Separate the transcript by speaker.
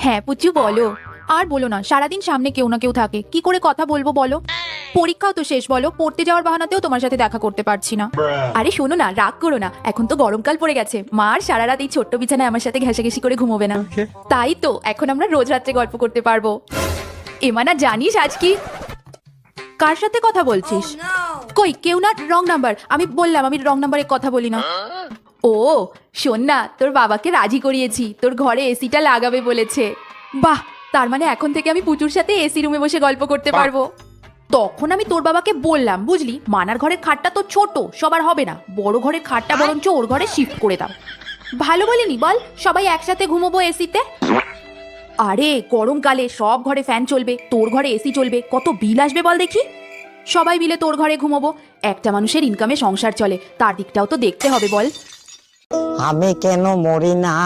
Speaker 1: হ্যাঁ পুচু বলো। আর বলো না, সারাদিন সামনে কেউ না কেউ থাকে, কি করে কথা বলবো বলো। পরীক্ষাও তো শেষ, বলো, পড়তে যাওয়ার বাহানাতেও তোমার সাথে দেখা করতে পারছি না। আরে শোনো না, রাগ করো না, এখন তো গরমকাল পড়ে গেছে, মা আর সারা রাত এই ছোট্ট বিছানায় আমার সাথে ঘেঁষাঘেঁষি করে ঘুমোবে না। তাই তো এখন আমরা রোজ রাত্রে গল্প করতে পারবো। এমানা জানিস আজ কি? কার সাথে কথা বলছিস? কই কেউ না, রং নাম্বার। আমি বললাম আমি রং নাম্বারে কথা বলি না। ও শোন না, তোর বাবাকে রাজি করিয়েছি, তোর ঘরে এসিটা লাগাবে বলেছে। বাহ, তার মানে এখন থেকে আমি পুচুর সাথে এসি রুমে বসে গল্প করতে পারবো। তখন আমি তোর বাবাকে বললাম, বুঝলি, মানার ঘরের খাটটা তো ছোট, সবার হবে না, বড় ঘরের খাটটা বরঞ্চ ওর ঘরে শিফট করে দাও। ভালো বলিনি বল, সবাই একসাথে ঘুমোবো এসিতে। আরে গরমকালে সব ঘরে ফ্যান চলবে, তোর ঘরে এসি চলবে, কত বিল আসবে বল দেখি। সবাই মিলে তোর ঘরে ঘুমোবো, একটা মানুষের ইনকামে সংসার চলে, তার দিকটাও তো দেখতে হবে বল।
Speaker 2: আমি কেন মরি না?